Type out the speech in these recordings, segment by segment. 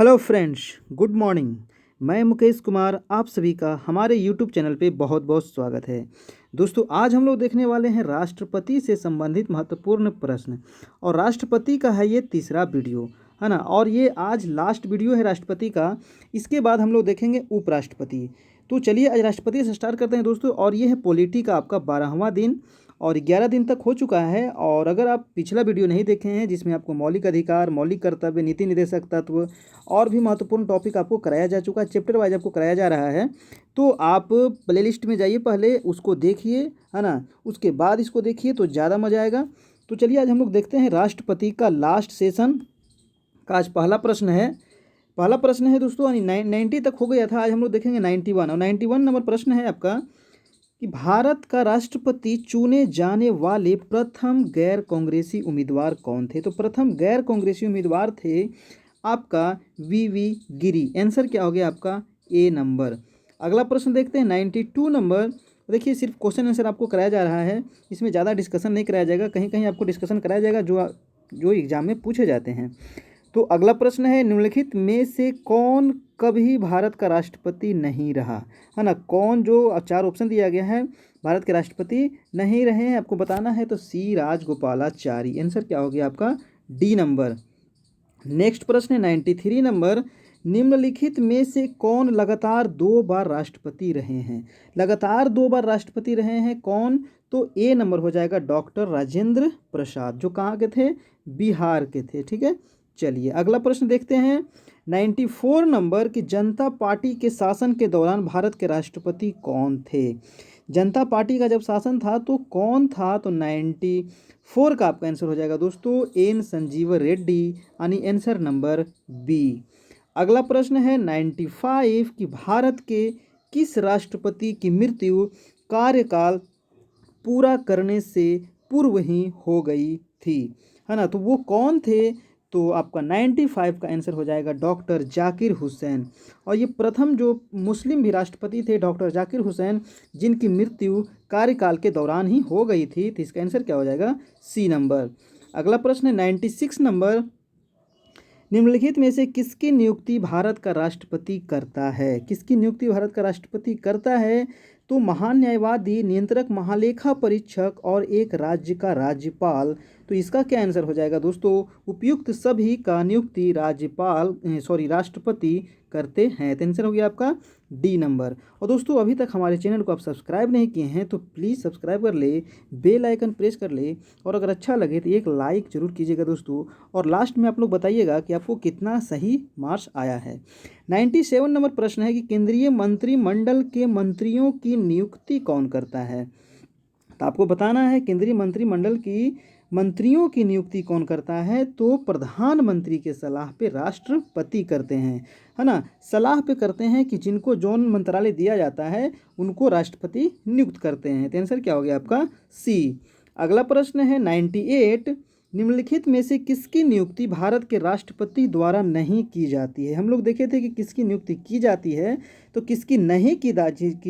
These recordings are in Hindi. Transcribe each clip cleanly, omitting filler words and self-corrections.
Hello friends, good morning. मैं मुकेश कुमार, आप सभी का हमारे यूट्यूब चैनल पे बहुत बहुत स्वागत है। दोस्तों, आज हम लोग देखने वाले हैं राष्ट्रपति से संबंधित महत्वपूर्ण प्रश्न। और राष्ट्रपति का है ये तीसरा वीडियो, है ना। और ये आज लास्ट वीडियो है राष्ट्रपति का। इसके बाद हम लोग देखेंगे उपराष्ट्रपति। तो चलिए आज राष्ट्रपति से स्टार्ट करते हैं दोस्तों। और ये है पॉलिटी का आपका 12वां दिन और 11 दिन तक हो चुका है। और अगर आप पिछला वीडियो नहीं देखे हैं जिसमें आपको मौलिक अधिकार, मौलिक कर्तव्य, नीति निर्देशक तत्व और भी महत्वपूर्ण टॉपिक आपको कराया जा चुका है, चैप्टर वाइज आपको कराया जा रहा है, तो आप प्लेलिस्ट में जाइए, पहले उसको देखिए, है ना। उसके बाद इसको देखिए तो ज़्यादा मज़ा आएगा। तो चलिए आज हम लोग देखते हैं राष्ट्रपति का लास्ट सेशन का। आज पहला प्रश्न है दोस्तों, यानी 90 तक हो गया था। आज हम लोग देखेंगे 91। और 91 नंबर प्रश्न है आपका कि भारत का राष्ट्रपति चुने जाने वाले प्रथम गैर कांग्रेसी उम्मीदवार कौन थे। तो प्रथम गैर कांग्रेसी उम्मीदवार थे आपका वी गिरी। आंसर क्या हो गया आपका ए नंबर। अगला प्रश्न देखते हैं 92 नंबर। देखिए, सिर्फ क्वेश्चन आंसर आपको कराया जा रहा है, इसमें ज़्यादा डिस्कशन नहीं कराया जाएगा। कहीं कहीं आपको डिस्कशन कराया जाएगा जो एग्जाम में पूछे जाते हैं। तो अगला प्रश्न है, निम्नलिखित में से कौन कभी भारत का राष्ट्रपति नहीं रहा, है ना। कौन, जो 4 ऑप्शन दिया गया है, भारत के राष्ट्रपति नहीं रहे हैं, आपको बताना है। तो सी राजगोपालाचारी। आंसर क्या हो गया आपका डी नंबर। नेक्स्ट प्रश्न है 93 नंबर। निम्नलिखित में से कौन लगातार 2 बार राष्ट्रपति रहे हैं। लगातार 2 बार राष्ट्रपति रहे हैं कौन, तो ए नंबर हो जाएगा डॉक्टर राजेंद्र प्रसाद, जो कहाँ के थे, बिहार के थे। ठीक है, चलिए अगला प्रश्न देखते हैं 94 नंबर की जनता पार्टी के शासन के दौरान भारत के राष्ट्रपति कौन थे। जनता पार्टी का जब शासन था तो कौन था, तो 94 का आपका आंसर हो जाएगा दोस्तों एन संजीव रेड्डी, यानी आंसर नंबर बी। अगला प्रश्न है 95 कि भारत के किस राष्ट्रपति की मृत्यु कार्यकाल पूरा करने से पूर्व ही हो गई थी, है ना। तो वो कौन थे, तो आपका 95 का आंसर हो जाएगा डॉक्टर जाकिर हुसैन। और ये प्रथम जो मुस्लिम भी राष्ट्रपति थे डॉक्टर जाकिर हुसैन, जिनकी मृत्यु कार्यकाल के दौरान ही हो गई थी। तो इसका आंसर क्या हो जाएगा सी नंबर। अगला प्रश्न है 96 नंबर। निम्नलिखित में से किसकी नियुक्ति भारत का राष्ट्रपति करता है। किसकी नियुक्ति भारत का राष्ट्रपति करता है, तो महान न्यायवादी, नियंत्रक, महालेखा परीक्षक और एक राज्य का राज्यपाल। तो इसका क्या आंसर हो जाएगा दोस्तों, उपयुक्त सभी का नियुक्ति राष्ट्रपति करते हैं। तो आंसर हो गया आपका डी नंबर। और दोस्तों, अभी तक हमारे चैनल को आप सब्सक्राइब नहीं किए हैं तो प्लीज़ सब्सक्राइब कर ले, बेल आइकन प्रेस कर ले, और अगर अच्छा लगे तो एक लाइक जरूर कीजिएगा दोस्तों। और लास्ट में आप लोग बताइएगा कि आपको कितना सही मार्क्स आया है। 97 नंबर प्रश्न है कि केंद्रीय मंत्रिमंडल के मंत्रियों की नियुक्ति कौन करता है। तो आपको बताना है केंद्रीय मंत्रिमंडल की मंत्रियों की नियुक्ति कौन करता है, तो प्रधानमंत्री के सलाह पे राष्ट्रपति करते हैं, है ना। सलाह पे करते हैं कि जिनको जौन मंत्रालय दिया जाता है उनको राष्ट्रपति नियुक्त करते हैं। तो आंसर क्या हो गया आपका सी। अगला प्रश्न है 98। निम्नलिखित में से किसकी नियुक्ति भारत के राष्ट्रपति द्वारा नहीं की जाती है। हम लोग देखे थे कि किसकी नियुक्ति की जाती है, तो किसकी नहीं की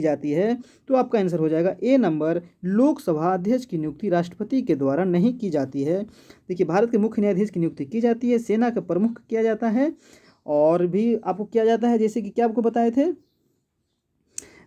जाती है, तो आपका आंसर हो जाएगा ए नंबर, लोकसभा अध्यक्ष की नियुक्ति राष्ट्रपति के द्वारा नहीं की जाती है। देखिए, भारत के मुख्य न्यायाधीश की नियुक्ति की जाती है, सेना का प्रमुख किया जाता है, और भी आपको किया जाता है, जैसे कि क्या आपको बताए थे,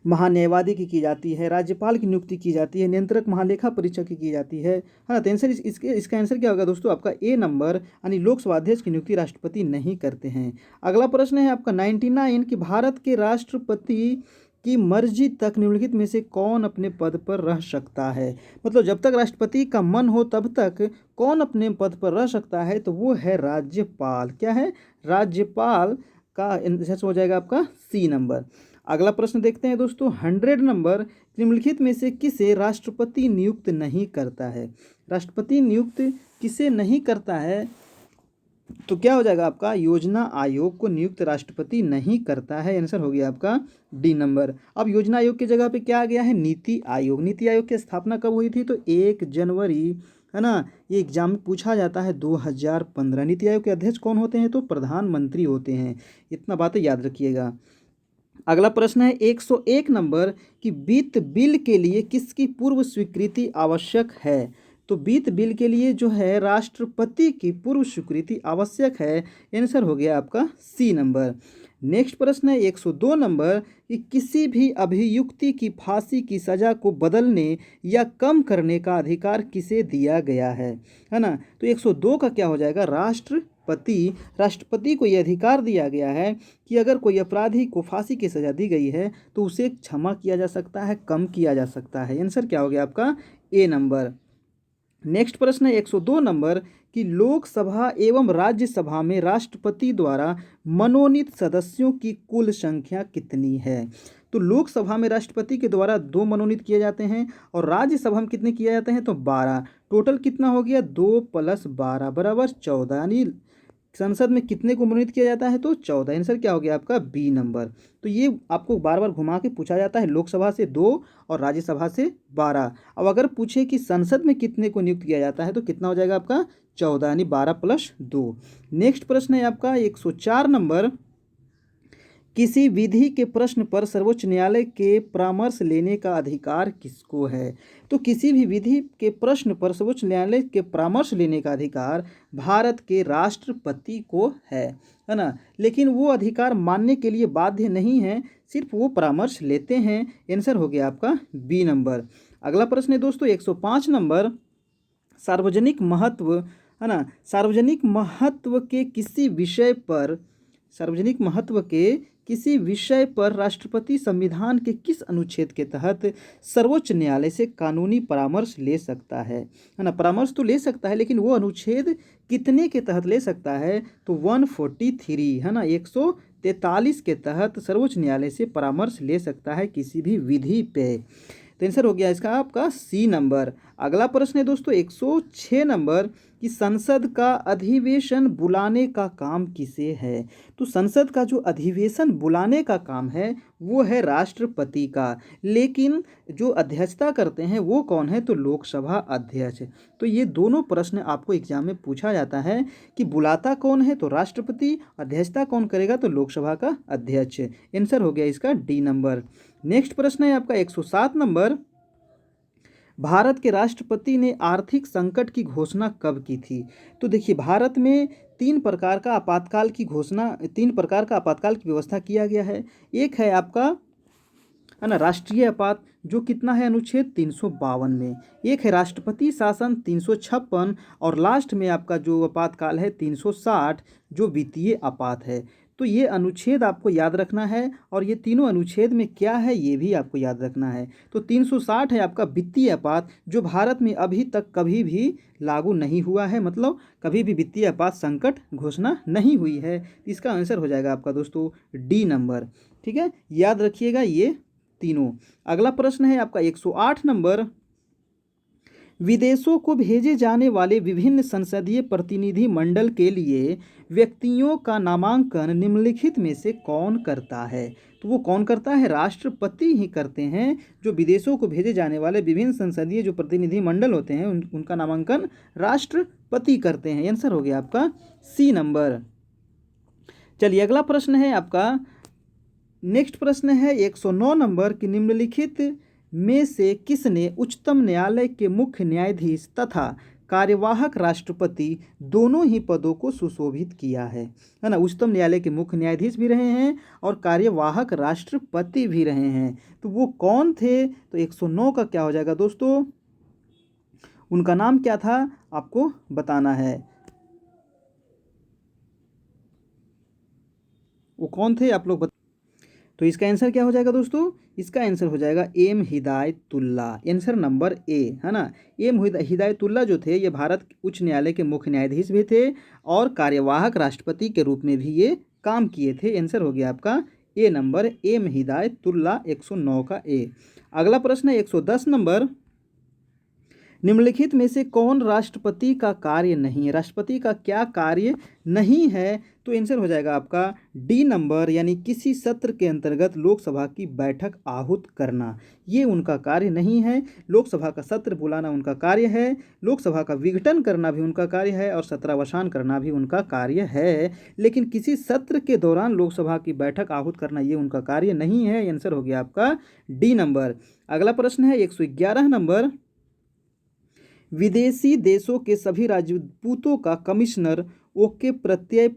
महान न्यायवादी की जाती है, राज्यपाल की नियुक्ति की जाती है, नियंत्रक महालेखा परीक्षक की जाती है ना। तो आंसर इसका आंसर क्या होगा दोस्तों, आपका ए नंबर, यानी लोकसभा अध्यक्ष की नियुक्ति राष्ट्रपति नहीं करते हैं। अगला प्रश्न है आपका 99 कि भारत के राष्ट्रपति की मर्जी तक निम्नलिखित में से कौन अपने पद पर रह सकता है। मतलब जब तक राष्ट्रपति का मन हो तब तक कौन अपने पद पर रह सकता है, तो वो है राज्यपाल। क्या है, राज्यपाल का आंसर हो जाएगा आपका सी नंबर। अगला प्रश्न देखते हैं दोस्तों 100 नंबर। निम्नलिखित में से किसे राष्ट्रपति नियुक्त नहीं करता है। राष्ट्रपति नियुक्त किसे नहीं करता है, तो क्या हो जाएगा आपका, योजना आयोग को नियुक्त राष्ट्रपति नहीं करता है। आंसर हो गया आपका डी नंबर। अब योजना आयोग की जगह पे क्या आ गया है, नीति आयोग। नीति आयोग की स्थापना कब हुई थी, तो 1 जनवरी, है ना। ये एग्जाम में पूछा जाता है 2015। नीति आयोग के अध्यक्ष कौन होते हैं, तो प्रधानमंत्री होते हैं। इतना बातें याद रखिएगा। अगला प्रश्न है 101 नंबर कि वित्त बिल के लिए किसकी पूर्व स्वीकृति आवश्यक है। तो वित्त बिल के लिए जो है राष्ट्रपति की पूर्व स्वीकृति आवश्यक है। आंसर हो गया आपका सी नंबर। नेक्स्ट प्रश्न है 102 नंबर कि किसी भी अभियुक्ति की फांसी की सज़ा को बदलने या कम करने का अधिकार किसे दिया गया है ना। तो 102 का क्या हो जाएगा, राष्ट्रपति को यह अधिकार दिया गया है कि अगर कोई अपराधी को फांसी की सज़ा दी गई है तो उसे क्षमा किया जा सकता है, कम किया जा सकता है। आंसर क्या हो गया आपका ए नंबर। नेक्स्ट प्रश्न है 102 नंबर कि लोकसभा एवं राज्यसभा में राष्ट्रपति द्वारा मनोनीत सदस्यों की कुल संख्या कितनी है। तो लोकसभा में राष्ट्रपति के द्वारा 2 मनोनीत किए जाते हैं और राज्यसभा में कितने किए जाते हैं, तो 12। टोटल कितना हो गया, 2 + 12 बराबर 14, यानी संसद में कितने को मनोनीत किया जाता है, तो 14। आंसर क्या हो गया आपका बी नंबर। तो ये आपको बार बार घुमा के पूछा जाता है, लोकसभा से 2 और राज्यसभा से 12। अब अगर पूछे कि संसद में कितने को नियुक्त किया जाता है तो कितना हो जाएगा आपका 14, यानी 12 + 2। नेक्स्ट प्रश्न है आपका 104 नंबर, किसी विधि के प्रश्न पर सर्वोच्च न्यायालय के परामर्श लेने का अधिकार किसको है। तो किसी भी विधि के प्रश्न पर सर्वोच्च न्यायालय के परामर्श लेने का अधिकार भारत के राष्ट्रपति को है ना। लेकिन वो अधिकार मानने के लिए बाध्य नहीं है, सिर्फ वो परामर्श लेते हैं। आंसर हो गया आपका बी नंबर। अगला प्रश्न है दोस्तों 105 नंबर, सार्वजनिक महत्व है ना, सार्वजनिक महत्व के किसी विषय पर राष्ट्रपति संविधान के किस अनुच्छेद के तहत सर्वोच्च न्यायालय से कानूनी परामर्श ले सकता है ना। परामर्श तो ले सकता है, लेकिन वो अनुच्छेद कितने के तहत ले सकता है, तो 143 है ना, 143 के तहत सर्वोच्च न्यायालय से परामर्श ले सकता है किसी भी विधि पे। तो आंसर हो गया इसका आपका सी नंबर। अगला प्रश्न है दोस्तों 106 नंबर कि संसद का अधिवेशन बुलाने का काम किसे है। तो संसद का जो अधिवेशन बुलाने का काम है वो है राष्ट्रपति का, लेकिन जो अध्यक्षता करते हैं वो कौन है, तो लोकसभा अध्यक्ष। तो ये दोनों प्रश्न आपको एग्जाम में पूछा जाता है कि बुलाता कौन है, तो राष्ट्रपति, अध्यक्षता कौन करेगा, तो लोकसभा का अध्यक्ष। आंसर हो गया इसका डी नंबर। नेक्स्ट प्रश्न है आपका 107 नंबर, भारत के राष्ट्रपति ने आर्थिक संकट की घोषणा कब की थी। तो देखिए भारत में 3 प्रकार का आपातकाल की व्यवस्था किया गया है। एक है आपका है ना राष्ट्रीय आपात, जो कितना है अनुच्छेद 352 में। एक है राष्ट्रपति शासन 356 और लास्ट में आपका जो आपातकाल है 360, जो वित्तीय आपात है। तो ये अनुच्छेद आपको याद रखना है और ये तीनों अनुच्छेद में क्या है ये भी आपको याद रखना है। तो 360 है आपका वित्तीय आपात, जो भारत में अभी तक कभी भी लागू नहीं हुआ है, मतलब कभी भी वित्तीय आपात संकट घोषणा नहीं हुई है। इसका आंसर हो जाएगा आपका दोस्तों डी नंबर। ठीक है, याद रखिएगा ये तीनों। अगला प्रश्न है आपका 108 नंबर, विदेशों को भेजे जाने वाले विभिन्न संसदीय प्रतिनिधि मंडल के लिए व्यक्तियों का नामांकन निम्नलिखित में से कौन करता है। तो वो कौन करता है, राष्ट्रपति ही करते हैं। जो विदेशों को भेजे जाने वाले विभिन्न संसदीय जो प्रतिनिधि मंडल होते हैं उनका नामांकन राष्ट्रपति करते हैं। आंसर हो गया आपका सी नंबर। चलिए अगला प्रश्न है आपका, नेक्स्ट प्रश्न है 109 नंबर कि निम्नलिखित में से किसने उच्चतम न्यायालय के मुख्य न्यायाधीश तथा कार्यवाहक राष्ट्रपति दोनों ही पदों को सुशोभित किया है ना। उच्चतम न्यायालय के मुख्य न्यायाधीश भी रहे हैं और कार्यवाहक राष्ट्रपति भी रहे हैं। तो वो कौन थे, तो 109 का क्या हो जाएगा दोस्तों, उनका नाम क्या था आपको बताना है। वो कौन थे आप लोग तो इसका आंसर क्या हो जाएगा दोस्तों, इसका आंसर हो जाएगा M Hidayatullah. Answer number A है ना। एम हिदायतुल्ला जो थे ये भारत उच्च न्यायालय के मुख्य न्यायाधीश भी थे और कार्यवाहक राष्ट्रपति के रूप में भी ये काम किए थे। आंसर हो गया आपका ए नंबर, एम हिदायतुल्ला 109 का ए। अगला प्रश्न है 110 नंबर, निम्नलिखित में से कौन राष्ट्रपति का कार्य नहीं है। राष्ट्रपति का क्या कार्य नहीं है, तो आंसर हो जाएगा आपका डी नंबर, यानी किसी सत्र के अंतर्गत लोकसभा की बैठक आहूत करना, ये उनका कार्य नहीं है। लोकसभा का सत्र बुलाना उनका कार्य है, लोकसभा का विघटन करना भी उनका कार्य है और सत्रावसान करना भी उनका कार्य है, लेकिन किसी सत्र के दौरान लोकसभा की बैठक आहूत करना ये उनका कार्य नहीं है। आंसर हो गया आपका डी नंबर। अगला प्रश्न है 111 नंबर, विदेशी देशों के सभी राजपूतों का कमिश्नर ओके प्रत्यय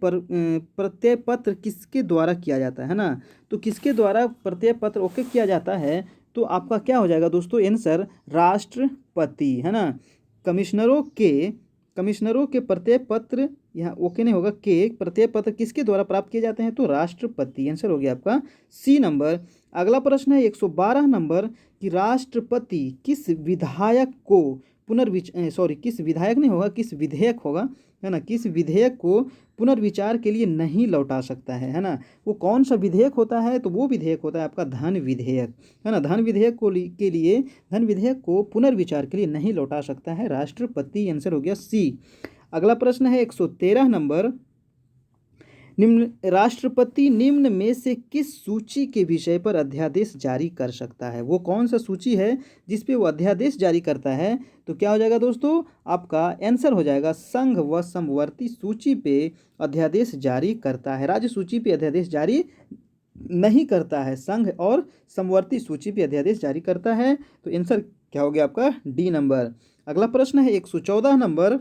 पत्र किसके द्वारा किया जाता है ना। तो किसके द्वारा प्रत्यय पत्र ओके किया जाता है, तो आपका क्या हो जाएगा दोस्तों आंसर, राष्ट्रपति, है ना। कमिश्नरों के प्रत्यय पत्र, यहाँ ओके नहीं होगा, के प्रत्यय पत्र किसके द्वारा प्राप्त किए जाते हैं, तो राष्ट्रपति, आंसर हो गया आपका सी नंबर। अगला प्रश्न है 112 नंबर कि राष्ट्रपति किस विधायक को किस विधायक नहीं होगा, किस विधेयक होगा, है ना, किस विधेयक को पुनर्विचार के लिए नहीं लौटा सकता है ना। वो कौन सा विधेयक होता है, तो वो विधेयक होता है आपका धन विधेयक, है ना। धन विधेयक को पुनर्विचार के लिए नहीं लौटा सकता है राष्ट्रपति, आंसर हो गया सी। अगला प्रश्न है 113 नंबर, राष्ट्रपति निम्न में से किस सूची के विषय पर अध्यादेश जारी कर सकता है। वो कौन सा सूची है जिस पे वो अध्यादेश जारी करता है, तो क्या हो जाएगा दोस्तों, आपका आंसर हो जाएगा संघ व समवर्ती सूची पे अध्यादेश जारी करता है। राज्य सूची पे अध्यादेश जारी नहीं करता है, संघ और समवर्ती सूची पे अध्यादेश जारी करता है। तो आंसर क्या हो गया आपका, डी नंबर। अगला प्रश्न है 114 नंबर,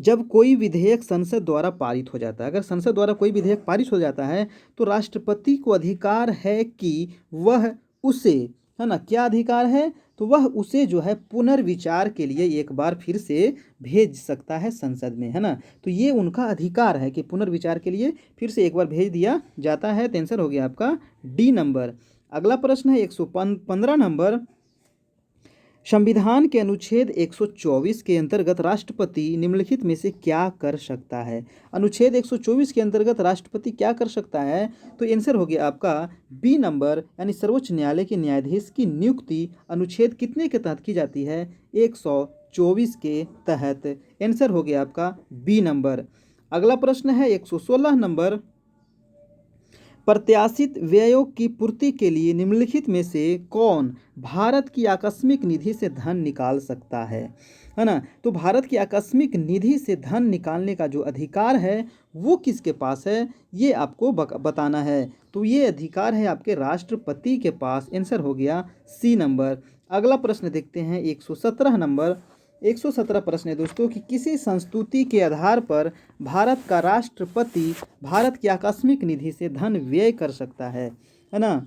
जब कोई विधेयक संसद द्वारा पारित हो जाता है, अगर संसद द्वारा कोई विधेयक पारित हो जाता है तो राष्ट्रपति को अधिकार है कि वह उसे, है ना, क्या अधिकार है, तो वह उसे जो है पुनर्विचार के लिए एक बार फिर से भेज सकता है संसद में, है ना। तो ये उनका अधिकार है कि पुनर्विचार के लिए फिर से एक बार भेज दिया जाता है। तो आंसर हो गया आपका डी नंबर। अगला प्रश्न है 115 नंबर, संविधान के अनुच्छेद 124 के अंतर्गत राष्ट्रपति निम्नलिखित में से क्या कर सकता है। अनुच्छेद 124 के अंतर्गत राष्ट्रपति क्या कर सकता है, तो आंसर हो गया आपका बी नंबर, यानी सर्वोच्च न्यायालय के न्यायाधीश की नियुक्ति अनुच्छेद कितने के तहत की जाती है, 124 के तहत, आंसर हो गया आपका बी नंबर। अगला प्रश्न है 116 नंबर, प्रत्याशित व्ययों की पूर्ति के लिए निम्नलिखित में से कौन भारत की आकस्मिक निधि से धन निकाल सकता है ना। तो भारत की आकस्मिक निधि से धन निकालने का जो अधिकार है वो किसके पास है, ये आपको बताना है। तो ये अधिकार है आपके राष्ट्रपति के पास, आंसर हो गया सी नंबर। अगला प्रश्न देखते हैं 117 नंबर। 117 प्रश्न है दोस्तों कि किसी संस्तुति के आधार पर भारत का राष्ट्रपति भारत की आकस्मिक निधि से धन व्यय कर सकता है ना।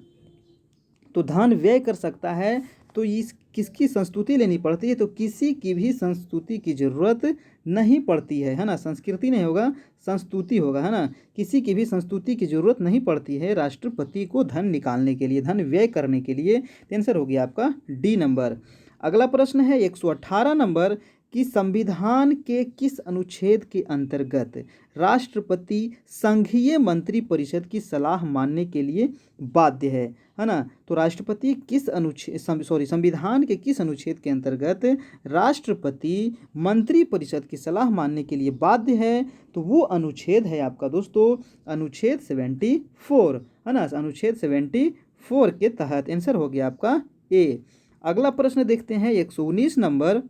तो धन व्यय कर सकता है, तो इस किसकी संस्तुति लेनी पड़ती है, तो किसी की भी संस्तुति की जरूरत नहीं पड़ती है ना। संस्कृति नहीं होगा, संस्तुति होगा, है ना। किसी की भी संस्तुति की जरूरत नहीं पड़ती है राष्ट्रपति को धन निकालने के लिए, धन व्यय करने के लिए। आंसर हो गया आपका डी नंबर। अगला प्रश्न है 118 नंबर कि संविधान के किस अनुच्छेद के अंतर्गत राष्ट्रपति संघीय मंत्रिपरिषद की सलाह मानने के लिए बाध्य है ना। तो राष्ट्रपति किस संविधान के किस अनुच्छेद के अंतर्गत राष्ट्रपति मंत्रिपरिषद की सलाह मानने के लिए बाध्य है, तो वो अनुच्छेद है आपका दोस्तों अनुच्छेद 74, है ना। अनुच्छेद 74 के तहत, आंसर हो गया आपका ए। अगला प्रश्न देखते हैं 119 नंबर,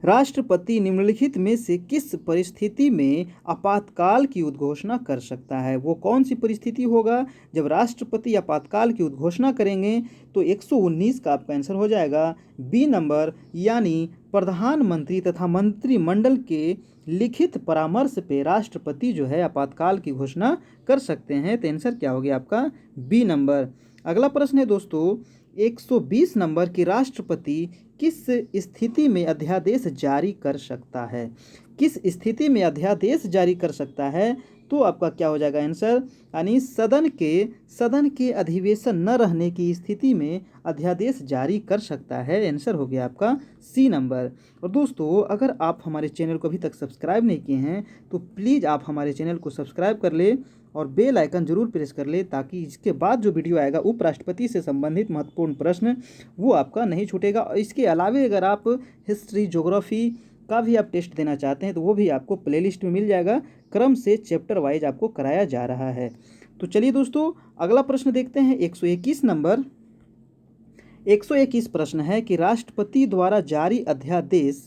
राष्ट्रपति निम्नलिखित में से किस परिस्थिति में आपातकाल की उद्घोषणा कर सकता है। वो कौन सी परिस्थिति होगा जब राष्ट्रपति आपातकाल की उद्घोषणा करेंगे, तो 119 का आपका आंसर हो जाएगा बी नंबर, यानी प्रधानमंत्री तथा मंत्रिमंडल के लिखित परामर्श पे राष्ट्रपति जो है आपातकाल की घोषणा कर सकते हैं। तो आंसर क्या हो गया आपका बी नंबर। अगला प्रश्न है दोस्तों 120 नंबर की राष्ट्रपति किस स्थिति में अध्यादेश जारी कर सकता है। किस स्थिति में अध्यादेश जारी कर सकता है, तो आपका क्या हो जाएगा आंसर, यानी सदन के अधिवेशन न रहने की स्थिति में अध्यादेश जारी कर सकता है। आंसर हो गया आपका सी नंबर। और दोस्तों अगर आप हमारे चैनल को अभी तक सब्सक्राइब नहीं किए हैं तो प्लीज़ आप हमारे चैनल को सब्सक्राइब कर ले और बेल आइकन जरूर प्रेस कर ले, ताकि इसके बाद जो वीडियो आएगा उपराष्ट्रपति से संबंधित महत्वपूर्ण प्रश्न वो आपका नहीं छूटेगा। और इसके अलावा अगर आप हिस्ट्री ज्योग्राफी का भी आप टेस्ट देना चाहते हैं तो वो भी आपको प्लेलिस्ट में मिल जाएगा, क्रम से चैप्टर वाइज आपको कराया जा रहा है। तो चलिए दोस्तों अगला प्रश्न देखते हैं 121 नंबर। 121 प्रश्न है कि राष्ट्रपति द्वारा जारी अध्यादेश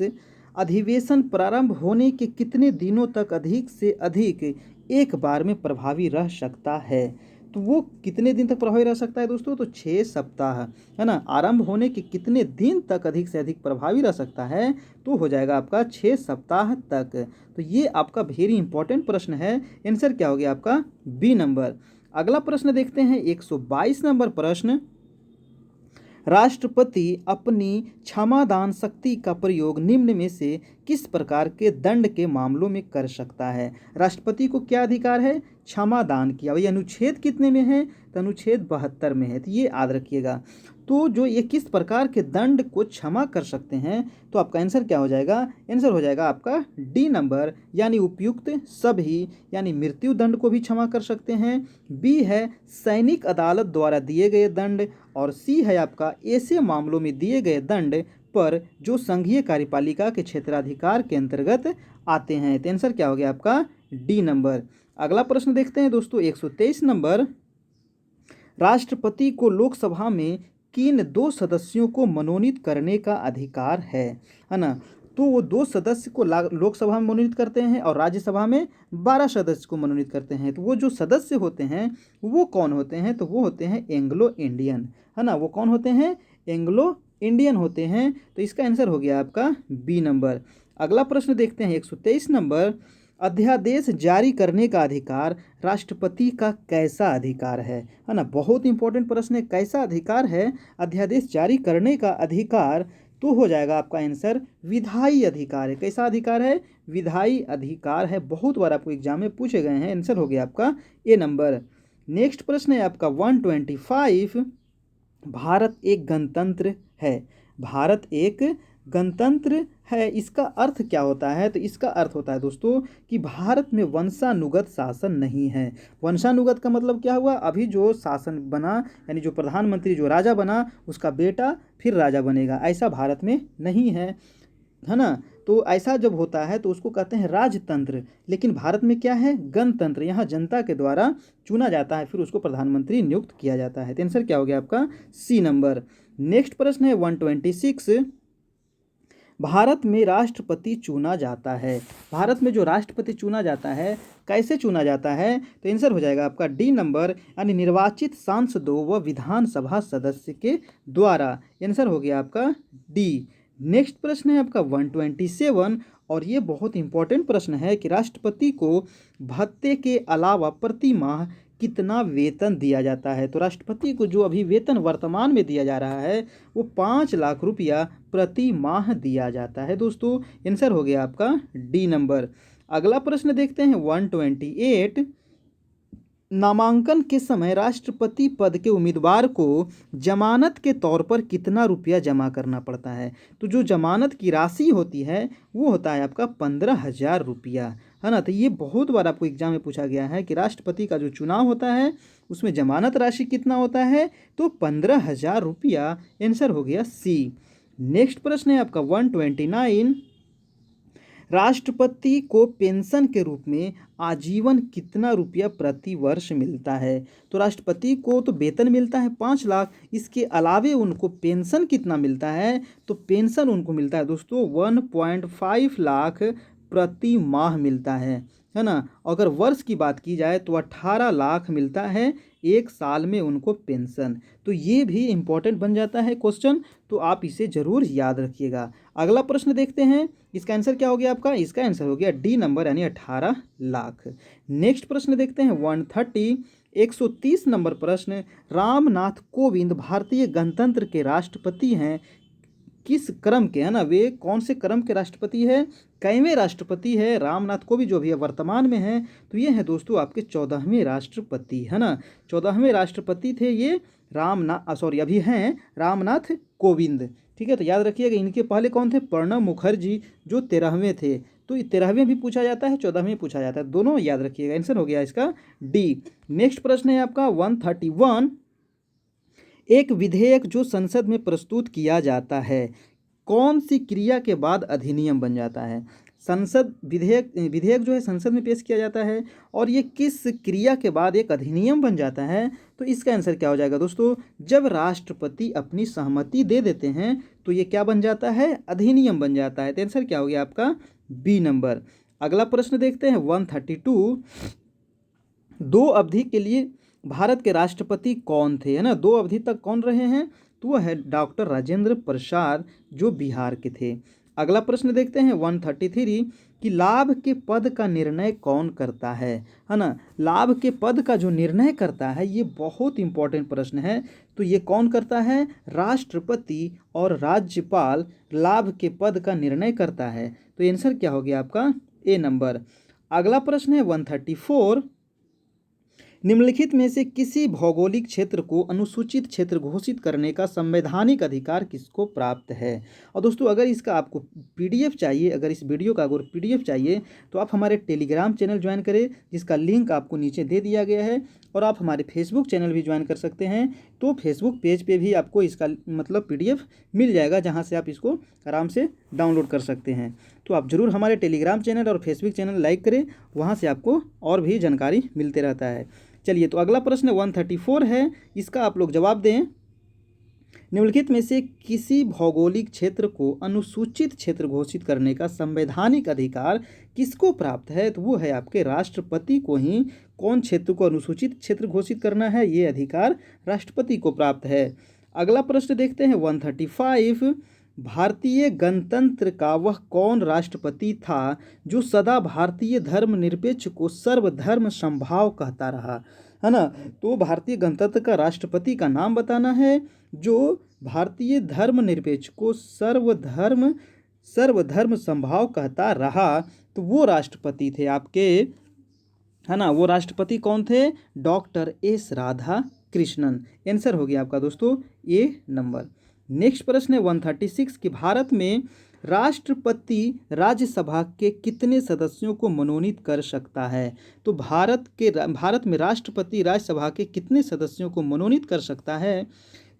अधिवेशन प्रारंभ होने के कितने दिनों तक अधिक से अधिक एक बार में प्रभावी रह सकता है। तो वो कितने दिन तक प्रभावी रह सकता है दोस्तों? तो 6 सप्ताह, है ना। आरंभ होने के कितने दिन तक अधिक से अधिक प्रभावी रह सकता है? तो हो जाएगा आपका 6 सप्ताह तक। तो ये आपका वेरी इंपॉर्टेंट प्रश्न है। आंसर क्या हो गया आपका? B number. अगला प्रश्न देखते हैं 122 नंबर प्रश्न। राष्ट्रपति अपनी क्षमादान शक्ति का प्रयोग निम्न में से किस प्रकार के दंड के मामलों में कर सकता है? राष्ट्रपति को क्या अधिकार है? क्षमादान किया। भाई अनुच्छेद कितने में है? तो अनुच्छेद 72 में है। तो ये याद रखिएगा। तो जो ये किस प्रकार के दंड को क्षमा कर सकते हैं, तो आपका आंसर क्या हो जाएगा? आंसर हो जाएगा आपका डी नंबर, यानी उपयुक्त सभी, यानी मृत्यु दंड को भी क्षमा कर सकते हैं। बी है सैनिक अदालत द्वारा दिए गए दंड, और सी है आपका ऐसे मामलों में दिए गए दंड पर जो संघीय कार्यपालिका के क्षेत्राधिकार के अंतर्गत आते हैं। तो आंसर क्या हो गया आपका? D number. अगला प्रश्न देखते हैं दोस्तों 123 नंबर। राष्ट्रपति को लोकसभा में किन 2 सदस्यों को मनोनीत करने का अधिकार है ना। तो वो 2 सदस्य को लोकसभा में मनोनीत करते हैं और राज्यसभा में 12 सदस्य को मनोनीत करते हैं। तो वो जो सदस्य होते हैं वो कौन होते हैं? तो वो होते हैं एंग्लो इंडियन, है ना। वो कौन होते हैं? एंग्लो इंडियन होते हैं। तो इसका आंसर हो गया आपका बी नंबर। अगला प्रश्न देखते हैं 123 नंबर। अध्यादेश जारी करने का अधिकार राष्ट्रपति का कैसा अधिकार है ना। बहुत इंपॉर्टेंट प्रश्न है। कैसा अधिकार है अध्यादेश जारी करने का अधिकार? तो हो जाएगा आपका आंसर विधायी अधिकार है। कैसा अधिकार है? विधायी अधिकार है। बहुत बार आपको एग्जाम में पूछे गए हैं। आंसर हो गया आपका ए नंबर। नेक्स्ट प्रश्न है आपका 125। भारत एक गणतंत्र है। भारत एक गणतंत्र है, इसका अर्थ क्या होता है? तो इसका अर्थ होता है दोस्तों कि भारत में वंशानुगत शासन नहीं है। वंशानुगत का मतलब क्या हुआ? अभी जो शासन बना, यानी जो प्रधानमंत्री जो राजा बना उसका बेटा फिर राजा बनेगा, ऐसा भारत में नहीं है ना। तो ऐसा जब होता है तो उसको कहते हैं राजतंत्र। लेकिन भारत में क्या है? गणतंत्र। यहाँ जनता के द्वारा चुना जाता है, फिर उसको प्रधानमंत्री नियुक्त किया जाता है। तो आंसर क्या हो गया आपका? सी नंबर। नेक्स्ट प्रश्न है 126। भारत में राष्ट्रपति चुना जाता है। भारत में जो राष्ट्रपति चुना जाता है कैसे चुना जाता है? तो आंसर हो जाएगा आपका डी नंबर, यानी निर्वाचित सांसदों व विधानसभा सदस्य के द्वारा। आंसर हो गया आपका डी। नेक्स्ट प्रश्न है आपका 127, और ये बहुत इंपॉर्टेंट प्रश्न है कि राष्ट्रपति को भत्ते के अलावा प्रति माह कितना वेतन दिया जाता है? तो राष्ट्रपति को जो अभी वेतन वर्तमान में दिया जा रहा है वो 5 लाख रुपया प्रति माह दिया जाता है दोस्तों। आंसर हो गया आपका डी नंबर। अगला प्रश्न देखते हैं 128। नामांकन के समय राष्ट्रपति पद के उम्मीदवार को जमानत के तौर पर कितना रुपया जमा करना पड़ता है? तो जो जमानत की राशि होती है वो होता है आपका 15,000 रुपया, है ना। तो ये बहुत बार आपको एग्जाम में पूछा गया है कि राष्ट्रपति का जो चुनाव होता है उसमें जमानत राशि कितना होता है? तो 15,000 रुपया। आंसर हो गया सी। नेक्स्ट प्रश्न है आपका 129। राष्ट्रपति को पेंशन के रूप में आजीवन कितना रुपया प्रति वर्ष मिलता है? तो राष्ट्रपति को तो वेतन मिलता है 5 लाख, इसके अलावे उनको पेंशन कितना मिलता है? तो पेंशन उनको मिलता है दोस्तों 1.5 लाख प्रति माह मिलता है ना। अगर वर्ष की बात की जाए तो 18 लाख मिलता है एक साल में उनको पेंशन। तो ये भी इम्पोर्टेंट बन जाता है क्वेश्चन, तो आप इसे ज़रूर याद रखिएगा। अगला प्रश्न देखते हैं, इसका आंसर क्या हो गया आपका? इसका आंसर हो गया डी नंबर, यानी 18 लाख। नेक्स्ट प्रश्न देखते हैं 130। 130 नंबर प्रश्न। रामनाथ कोविंद भारतीय गणतंत्र के राष्ट्रपति हैं किस क्रम के, है ना। वे कौन से क्रम के राष्ट्रपति है? कईवें राष्ट्रपति है रामनाथ कोविंद जो भी है वर्तमान में है? तो ये है दोस्तों आपके 14वें राष्ट्रपति, है ना। 14वें राष्ट्रपति थे ये अभी हैं रामनाथ कोविंद। ठीक है, तो याद रखिएगा। इनके पहले कौन थे? प्रणब मुखर्जी जो 13वें थे। तो 13वें भी पूछा जाता है, 14वें पूछा जाता है, दोनों याद रखिएगा। आंसर हो गया इसका डी। नेक्स्ट प्रश्न है आपका 131। एक विधेयक जो संसद में प्रस्तुत किया जाता है कौन सी क्रिया के बाद अधिनियम बन जाता है? विधेयक जो है संसद में पेश किया जाता है और ये किस क्रिया के बाद एक अधिनियम बन जाता है? तो इसका आंसर क्या हो जाएगा दोस्तों? जब राष्ट्रपति अपनी सहमति दे देते हैं तो ये क्या बन जाता है? अधिनियम बन जाता है। तो आंसर क्या हो गया आपका? B number. अगला प्रश्न देखते हैं 132। 2 अवधि के लिए भारत के राष्ट्रपति कौन थे, है ना, 2 अवधि तक कौन रहे हैं, तो वह है डॉक्टर राजेंद्र प्रसाद जो बिहार के थे। अगला प्रश्न देखते हैं 133 कि लाभ के पद का निर्णय कौन करता है ना। लाभ के पद का जो निर्णय करता है ये बहुत इंपॉर्टेंट प्रश्न है। तो ये कौन करता है, राष्ट्रपति और राज्यपाल लाभ के पद का निर्णय करता है। तो आंसर क्या हो गया आपका ए नंबर। अगला प्रश्न है 134 निम्नलिखित में से किसी भौगोलिक क्षेत्र को अनुसूचित क्षेत्र घोषित करने का संवैधानिक अधिकार किसको प्राप्त है। और दोस्तों अगर इसका आपको पीडीएफ चाहिए, अगर इस वीडियो का अगर पीडीएफ चाहिए तो आप हमारे टेलीग्राम चैनल ज्वाइन करें जिसका लिंक आपको नीचे दे दिया गया है, और आप हमारे फेसबुक चैनल भी ज्वाइन कर सकते हैं। तो फेसबुक पेज पे भी आपको इसका मतलब पीडीएफ मिल जाएगा जहाँ से आप इसको आराम से डाउनलोड कर सकते हैं। तो आप ज़रूर हमारे टेलीग्राम चैनल और फेसबुक चैनल लाइक करें, वहाँ से आपको और भी जानकारी मिलते रहता है। चलिए तो अगला प्रश्न 134 है, इसका आप लोग जवाब दें। निम्नलिखित में से किसी भौगोलिक क्षेत्र को अनुसूचित क्षेत्र घोषित करने का संवैधानिक अधिकार किसको प्राप्त है, तो वो है आपके राष्ट्रपति को ही। कौन क्षेत्र को अनुसूचित क्षेत्र घोषित करना है, ये अधिकार राष्ट्रपति को प्राप्त है। अगला प्रश्न देखते हैं 135 भारतीय गणतंत्र का वह कौन राष्ट्रपति था जो सदा भारतीय धर्मनिरपेक्ष को सर्वधर्म समभाव कहता रहा, है ना। तो भारतीय गणतंत्र का राष्ट्रपति का नाम बताना है जो भारतीय धर्मनिरपेक्ष को सर्वधर्म समभाव कहता रहा। तो वो राष्ट्रपति थे आपके, है ना, वो राष्ट्रपति कौन थे, doctor S Radha Krishnan. Answer हो गया आपका दोस्तों ए नंबर। नेक्स्ट प्रश्न है 136 कि भारत में राष्ट्रपति राज्यसभा के कितने सदस्यों को मनोनीत कर सकता है। तो भारत में राष्ट्रपति राज्यसभा के कितने सदस्यों को मनोनीत कर सकता है,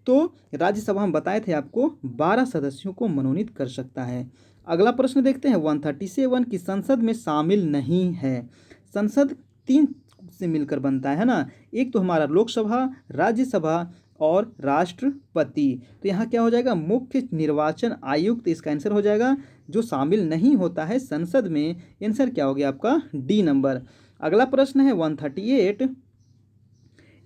तो राज्यसभा हम बताए थे आपको 12 सदस्यों को मनोनीत कर सकता है। अगला प्रश्न देखते हैं 137 कि संसद में शामिल नहीं है। संसद 3 से मिलकर बनता है ना, एक तो हमारा लोकसभा, राज्यसभा और राष्ट्रपति। तो यहाँ क्या हो जाएगा, मुख्य निर्वाचन आयुक्त इसका आंसर हो जाएगा जो शामिल नहीं होता है संसद में। आंसर क्या हो गया आपका डी नंबर। अगला प्रश्न है 138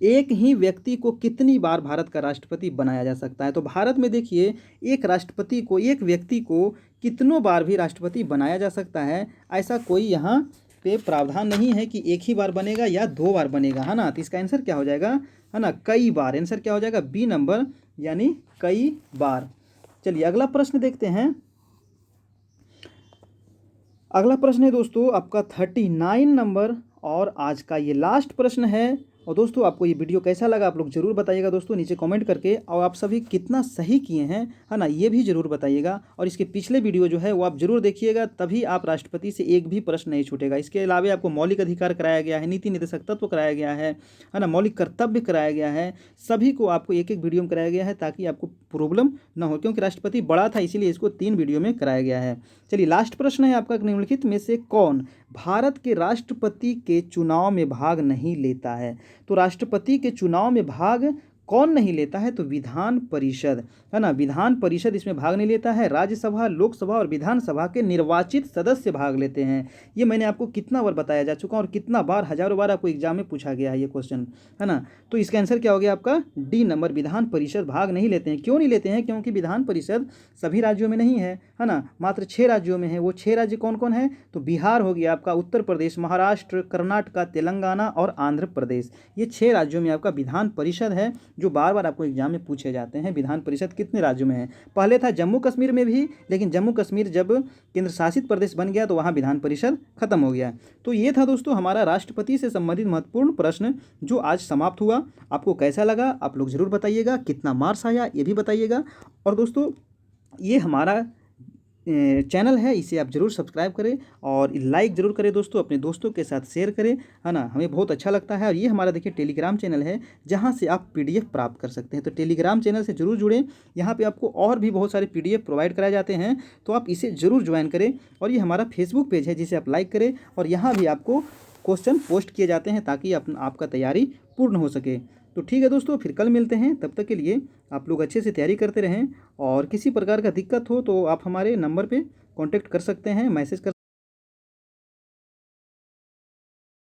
एक ही व्यक्ति को कितनी बार भारत का राष्ट्रपति बनाया जा सकता है। तो भारत में देखिए एक व्यक्ति को कितनों बार भी राष्ट्रपति बनाया जा सकता है, ऐसा कोई यहाँ पे प्रावधान नहीं है कि एक ही बार बनेगा या 2 बार बनेगा, है ना। तो इसका आंसर क्या हो जाएगा, है ना, कई बार। आंसर क्या हो जाएगा बी नंबर, यानी कई बार। चलिए अगला प्रश्न देखते हैं। अगला प्रश्न है दोस्तों आपका 39 नंबर और आज का ये लास्ट प्रश्न है। और दोस्तों आपको ये वीडियो कैसा लगा आप लोग ज़रूर बताइएगा दोस्तों नीचे कमेंट करके, और आप सभी कितना सही किए हैं, है ना, ये भी ज़रूर बताइएगा। और इसके पिछले वीडियो जो है वो आप ज़रूर देखिएगा, तभी आप राष्ट्रपति से एक भी प्रश्न नहीं छूटेगा। इसके अलावा आपको मौलिक अधिकार कराया गया है, नीति निर्देशक तत्व कराया गया है ना, मौलिक कर्तव्य कराया गया है, सभी को आपको एक एक वीडियो में कराया गया है ताकि आपको प्रॉब्लम ना हो, क्योंकि राष्ट्रपति बड़ा था इसीलिए इसको 3 वीडियो में कराया गया है। चलिए लास्ट प्रश्न है आपका, निम्नलिखित में से कौन भारत के राष्ट्रपति के चुनाव में भाग नहीं लेता है। तो राष्ट्रपति के चुनाव में भाग कौन नहीं लेता है, तो विधान परिषद, है ना, विधान परिषद इसमें भाग नहीं लेता है। राज्यसभा, लोकसभा और विधानसभा के निर्वाचित सदस्य भाग लेते हैं। ये मैंने आपको कितना बार बताया जा चुका और कितना बार, हजारों बार आपको एग्जाम में पूछा गया है ये क्वेश्चन, है ना। तो इसका आंसर क्या हो गया आपका डी नंबर, विधान परिषद भाग नहीं लेते हैं। क्यों नहीं लेते हैं, क्योंकि विधान परिषद सभी राज्यों में नहीं है ना, मात्र 6 राज्यों में है। वो 6 राज्य कौन कौन है, तो बिहार हो गया आपका, उत्तर प्रदेश, महाराष्ट्र, कर्नाटक, तेलंगाना और आंध्र प्रदेश। ये 6 राज्यों में आपका विधान परिषद है, जो बार बार आपको एग्जाम में पूछे जाते हैं। विधान परिषद कितने राज्यों में है, पहले था जम्मू कश्मीर में भी, लेकिन जम्मू कश्मीर जब केंद्र शासित प्रदेश बन गया तो वहाँ विधान परिषद खत्म हो गया। तो ये था दोस्तों हमारा राष्ट्रपति से संबंधित महत्वपूर्ण प्रश्न जो आज समाप्त हुआ। आपको कैसा लगा आप लोग ज़रूर बताइएगा, कितना मार्क्स आया ये भी बताइएगा। और दोस्तों ये हमारा चैनल है, इसे आप ज़रूर सब्सक्राइब करें और लाइक ज़रूर करें दोस्तों, अपने दोस्तों के साथ शेयर करें, है ना, हमें बहुत अच्छा लगता है। और ये हमारा देखिए टेलीग्राम चैनल है जहाँ से आप पीडीएफ प्राप्त कर सकते हैं। तो टेलीग्राम चैनल से ज़रूर जुड़ें, यहाँ पे आपको और भी बहुत सारे पीडीएफ प्रोवाइड कराए जाते हैं, तो आप इसे ज़रूर ज्वाइन करें। और ये हमारा फेसबुक पेज है जिसे आप लाइक करें, और यहाँ भी आपको क्वेश्चन पोस्ट किए जाते हैं ताकि आपका तैयारी पूर्ण हो सके। तो ठीक है दोस्तों, फिर कल मिलते हैं, तब तक के लिए आप लोग अच्छे से तैयारी करते रहें। और किसी प्रकार का दिक्कत हो तो आप हमारे नंबर पे कांटेक्ट कर सकते हैं, मैसेज कर